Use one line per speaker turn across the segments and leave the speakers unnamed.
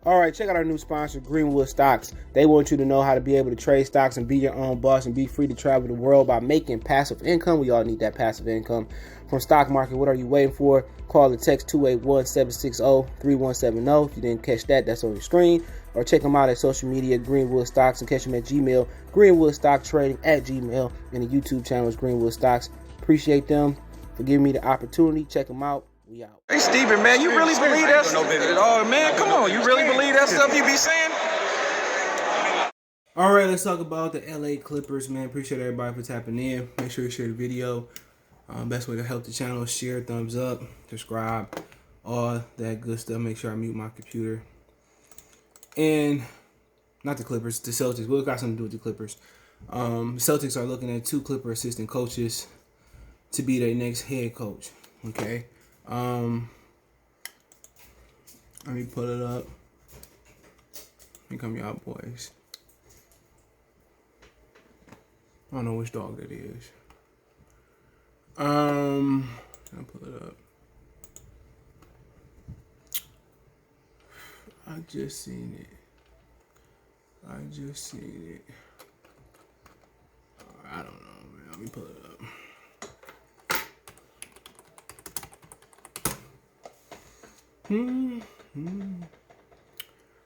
All right, check out our new sponsor, Greenwood Stocks. They want you to know how to be able to trade stocks and be your own boss and be free to travel the world by making passive income. We all need that passive income from stock market. What are you waiting for? Call or text 281-760-3170. If you didn't catch that, that's on your screen. Or check them out at social media, Greenwood Stocks, and catch them at Gmail, greenwoodstocktrading at Gmail, and the YouTube channel is Greenwood Stocks. Appreciate them for giving me the opportunity. Check them out. We out.
Hey, Steven, man, you really believe that stuff? Oh, man, come on. You really believe that stuff you be saying?
All right, let's talk about the LA Clippers, man. Appreciate everybody for tapping in. Make sure you share the video. Best way to help the channel is share, thumbs up, subscribe, all that good stuff. Make sure I mute my computer. And not the Clippers, the Celtics. What got something to do with the Clippers? Celtics are looking at 2 Clipper assistant coaches to be their next head coach. Okay. Let me pull it up. Here come y'all boys. I don't know which dog that is. I'll pull it up. I just seen it. I don't know, man. Let me pull it up.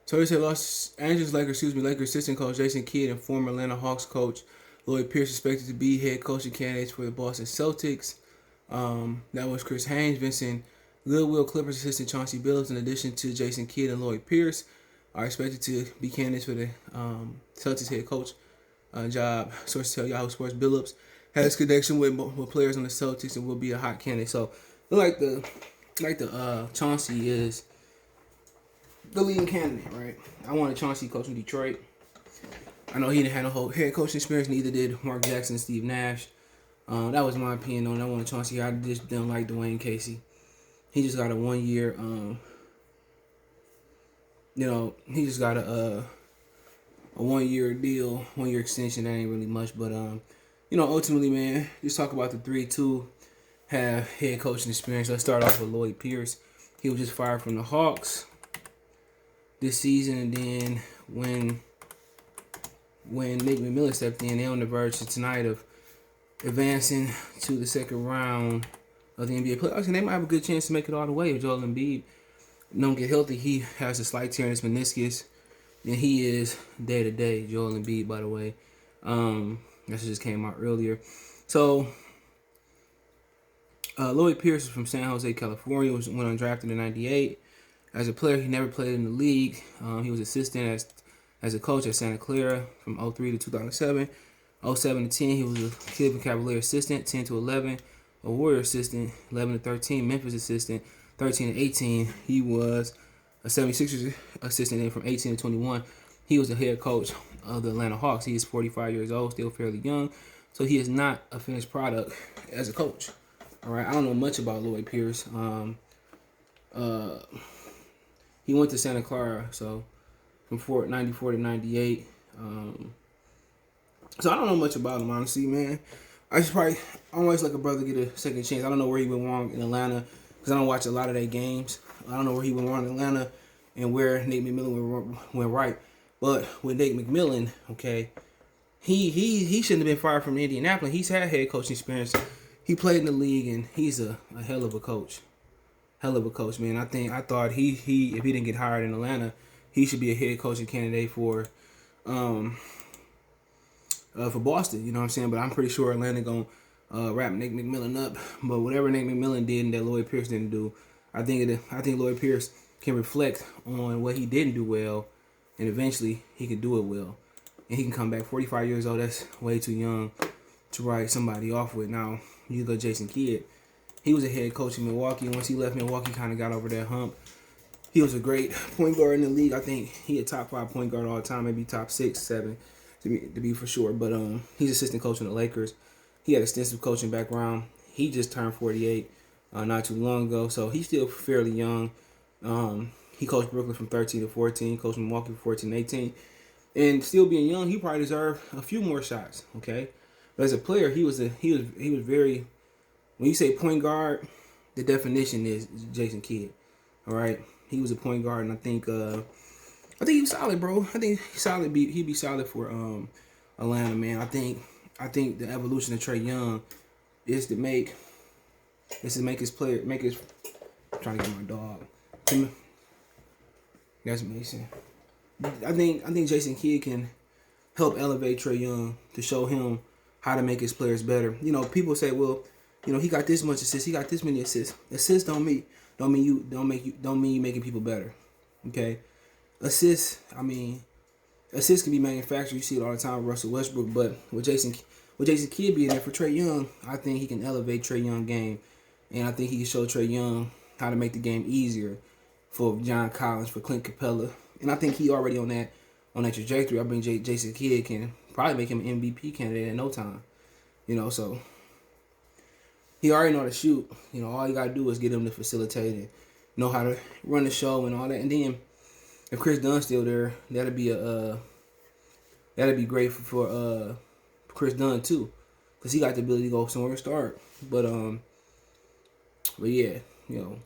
So he said Los Angeles Lakers assistant coach Jason Kidd and former Atlanta Hawks coach Lloyd Pierce expected to be head coaching candidates for the Boston Celtics. That was Chris Haynes, Vincent Goodwill, Clippers assistant Chauncey Billups, in addition to Jason Kidd and Lloyd Pierce, are expected to be candidates for the Celtics head coach job. Sources tell Yahoo Sports Billups has connection with players on the Celtics and will be a hot candidate. So look like the Chauncey is the leading candidate, right? I wanted Chauncey coaching Detroit. I know he didn't have no whole head coaching experience, neither did Mark Jackson and Steve Nash. That was my opinion on that. I wanted Chauncey. I just didn't like Dwayne Casey. He just got a 1 year, he just got a 1 year deal, 1 year extension. That ain't really much, but ultimately, man, just talk about the 3-2 have head coaching experience. Let's start off with Lloyd Pierce. He was just fired from the Hawks this season, and then when Nate McMillan stepped in, they're on the verge tonight of advancing to the second round of the NBA playoffs, and they might have a good chance to make it all the way if Joel Embiid don't get healthy. He has a slight tear in his meniscus, and he is day-to-day. Joel Embiid, by the way. That just came out earlier. So Lloyd Pierce is from San Jose, California. Went undrafted in '98. As a player, he never played in the league. He was assistant as a coach at Santa Clara from 2003 to 2007. 2007 to 10, he was a Cleveland Cavalier assistant. 10 to 11, a Warrior assistant. 11 to 13, Memphis assistant. 13 to 18, he was a 76ers assistant. And from 18 to 21, he was the head coach of the Atlanta Hawks. He is 45 years old, still fairly young. So he is not a finished product as a coach. All right, I don't know much about Lloyd Pierce. He went to Santa Clara, so from 94 to 98. So I don't know much about him, honestly, man. I always let a brother get a second chance. I don't know where he went wrong in Atlanta because I don't watch a lot of their games. I don't know where he went wrong in Atlanta and where Nate McMillan went right. But with Nate McMillan, okay, he shouldn't have been fired from Indianapolis. He's had head coaching experience. He played in the league, and he's a hell of a coach. Hell of a coach, man. I thought he if he didn't get hired in Atlanta, he should be a head coaching candidate for Boston. You know what I'm saying? But I'm pretty sure Atlanta gonna wrap Nate McMillan up. But whatever Nate McMillan did and that Lloyd Pierce didn't do, I think Lloyd Pierce can reflect on what he didn't do well, and eventually he can do it well, and he can come back. 45 years old, that's way too young to write somebody off with. Now you go Jason Kidd. He was a head coach in Milwaukee. Once he left Milwaukee, kind of got over that hump. He was a great point guard in the league. I think he a top 5 point guard all the time, maybe top 6, 7 to be for sure. But he's assistant coach in the Lakers. He had extensive coaching background. He just turned 48 not too long ago, so he's still fairly young. He coached Brooklyn from 13 to 14, coached Milwaukee from 14 to 18, and still being young, he probably deserved a few more shots. Okay, but as a player, he was very. When you say point guard, the definition is Jason Kidd. All right, he was a point guard, and I think I think he's solid, bro. I think he's solid. He'd be solid for Atlanta, man. I think the evolution of Trae Young is to make his player I'm trying to get my dog. That's Mason. I think Jason Kidd can help elevate Trae Young to show him how to make his players better. You know, people say, well, you know, he got this much assists, he got this many assists. Assists don't mean you making people better. Okay? Assists can be manufactured. You see it all the time with Russell Westbrook, but with Jason Kidd being there for Trae Young, I think he can elevate Trae Young's game. And I think he can show Trae Young how to make the game easier for John Collins, for Clint Capella. And I think he already on that trajectory. I think Jason Kidd can probably make him an MVP candidate in no time. You know, so he already know how to shoot. You know, all you gotta do is get him to facilitate and know how to run the show and all that. And then if Chris Dunn's still there, that'd be great for Chris Dunn too, because he got the ability to go somewhere and start. But yeah, you know,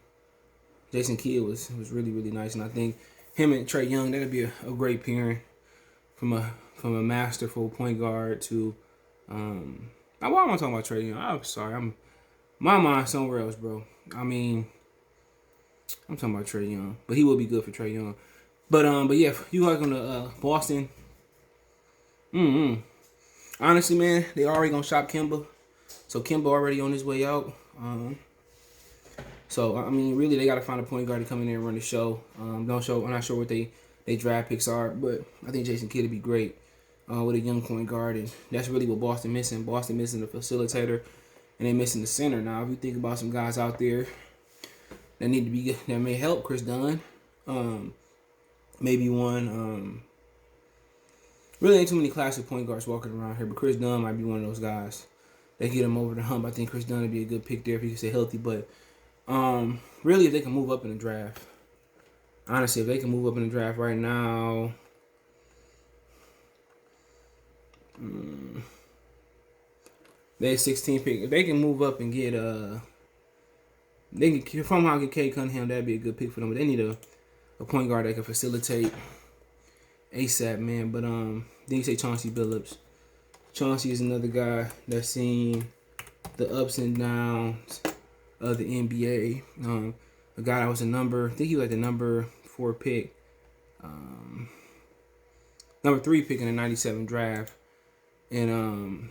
Jason Kidd was really, really nice, and I think him and Trae Young, that'd be a great pairing from a masterful point guard to why am I talking about Trae Young? I'm sorry, my mind somewhere else, bro. I mean, I'm talking about Trae Young, but he will be good for Trae Young. But yeah, you welcome to Boston. Honestly, man, they already gonna shop Kemba, so Kemba already on his way out. So I mean, really, they gotta find a point guard to come in there and run the show. I'm not sure what they draft picks are, but I think Jason Kidd would be great with a young point guard, and that's really what Boston missing. Boston missing the facilitator, and they missing the center. Now, if you think about some guys out there that may help Chris Dunn, maybe one. Really ain't too many classic point guards walking around here, but Chris Dunn might be one of those guys that get him over the hump. I think Chris Dunn would be a good pick there if he can stay healthy. But really, if they can move up in the draft, honestly, if they can move up in the draft right now, they 16 pick. If they can move up and get they can somehow get Cade Cunningham, that'd be a good pick for them. But they need a point guard that can facilitate ASAP, man. But then you say Chauncey Billups. Chauncey is another guy that's seen the ups and downs of the NBA. A guy that was I think he was like the number 4 pick, number 3 pick in the '97 draft, and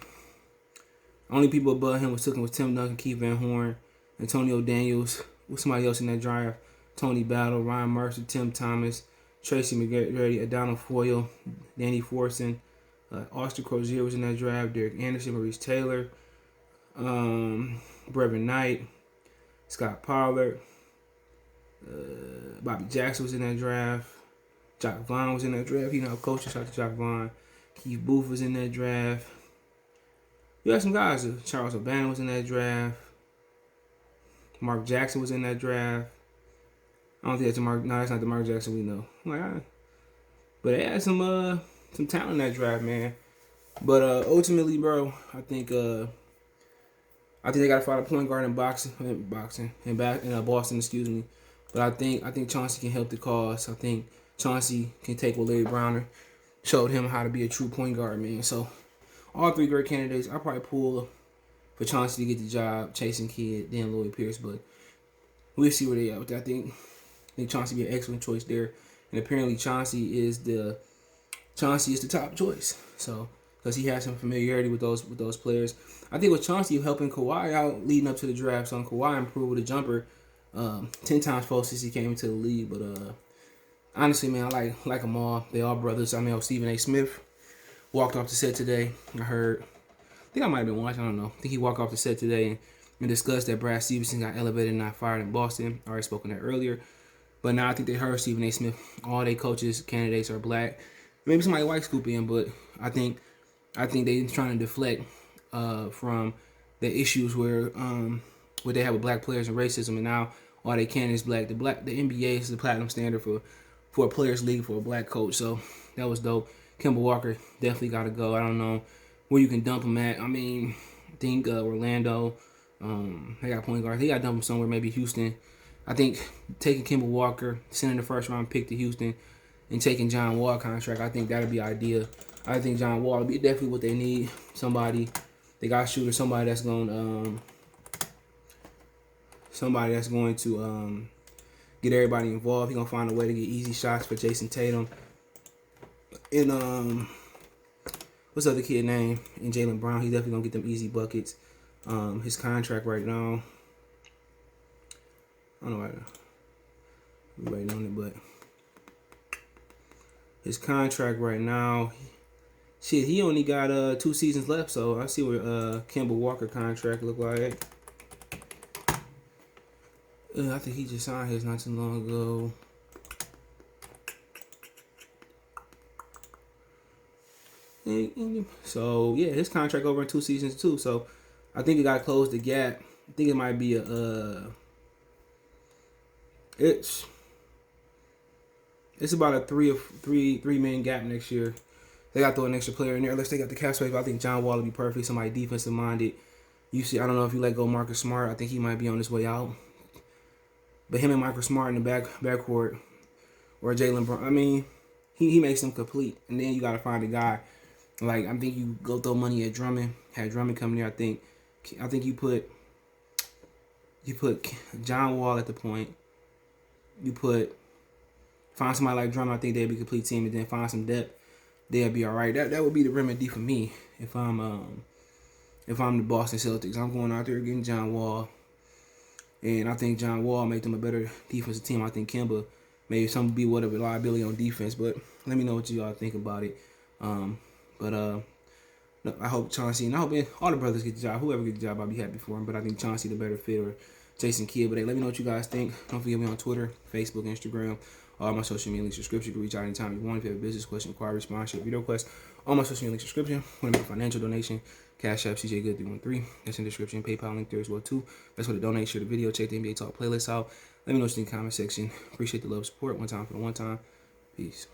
only people above him was Tim Duncan, Keith Van Horn, Antonio Daniels, with somebody else in that draft, Tony Battle, Ryan Mercer, Tim Thomas, Tracy McGrady, Adonal Foyle, Danny Forson, Austin Crozier was in that draft, Derek Anderson, Maurice Taylor, Brevin Knight, Scott Pollard, Bobby Jackson was in that draft, Jock Vaughn was in that draft. You know, coach, shout out to Jock Vaughn. Keith Booth was in that draft. You got some guys. Charles O'Bannon was in that draft. Mark Jackson was in that draft. I don't think that's that's not the Mark Jackson we know. But they had some talent in that draft, man. But ultimately, bro, I think they gotta find a point guard in Boston, excuse me. But I think Chauncey can help the cause. I think Chauncey can take what Larry Browner showed him how to be a true point guard, man. So all 3 great candidates. I'll probably pull for Chauncey to get the job, Chasing Kidd, then Lloyd Pierce, but we'll see where they are with that. I think Chauncey be an excellent choice there. And apparently Chauncey is the top choice. So because he has some familiarity with those players. I think with Chauncey helping Kawhi out leading up to the draft, so Kawhi improved with a jumper 10 times post since he came into the league. But honestly, man, I like them all. They all brothers. I mean, Stephen A. Smith walked off the set today. I think I might have been watching. I don't know. I think he walked off the set today and discussed that Brad Stevenson got elevated and not fired in Boston. I already spoken that earlier. But now I think they heard Stephen A. Smith. All their coaches, candidates are black. Maybe somebody white scoop in, but I think they trying to deflect from the issues where they have with black players and racism, and now all they candidates black. The NBA is the platinum standard for a players league for a black coach. So that was dope. Kemba Walker definitely got to go. I don't know where you can dump him at. I mean, I think Orlando. They got point guard. They got to dump him somewhere. Maybe Houston. I think taking Kemba Walker, sending the first round pick to Houston, and taking John Wall contract. I think that'd be ideal. I think John Wall would be definitely what they need. Somebody, they got a shooter, somebody that's going to get everybody involved. He's gonna find a way to get easy shots for Jason Tatum. And what's the other kid name? And Jaylen Brown. He's definitely gonna get them easy buckets. His contract right now, I don't know. I'm waiting on it, but his contract right now, shit, he only got 2 seasons left. So I see what Kemba Walker contract look like. I think he just signed his not too long ago. So yeah, his contract over in 2 seasons too. So I think it got to close the gap. I think it might be it's about a three million gap next year. They got to throw an extra player in there. Unless they got the cap space. I think John Wall will be perfect. Somebody defensive minded. You see, I don't know if you let go Marcus Smart. I think he might be on his way out. But him and Marcus Smart in the backcourt, or Jaylen Brown, I mean, he makes them complete. And then you got to find a guy. Like, I think you go throw money at Drummond. Had Drummond come there. I think you put John Wall at the point. You find somebody like Drummond. I think they'd be a complete team, and then find some depth. They'll be all right. That would be the remedy for me if I'm the Boston Celtics. I'm going out there getting John Wall. And I think John Wall make them a better defensive team. I think Kemba maybe some be what a reliability on defense. But let me know what you all think about it. I hope Chauncey, and I hope all the brothers get the job. Whoever gets the job, I'll be happy for him. But I think Chauncey the better fit, or Jason Kidd. But hey, let me know what you guys think. Don't forget me on Twitter, Facebook, Instagram, all my social media links, subscription. You can reach out anytime you want. If you have a business question, inquiry, sponsorship, video request, all my social media links, subscription. Want to make a financial donation, Cash App, CJ Good 313. That's in the description. PayPal link there as well too. That's where to donate. Share the video. Check the NBA Talk playlist out. Let me know what you think in the comment section. Appreciate the love, support. One time for the one time. Peace.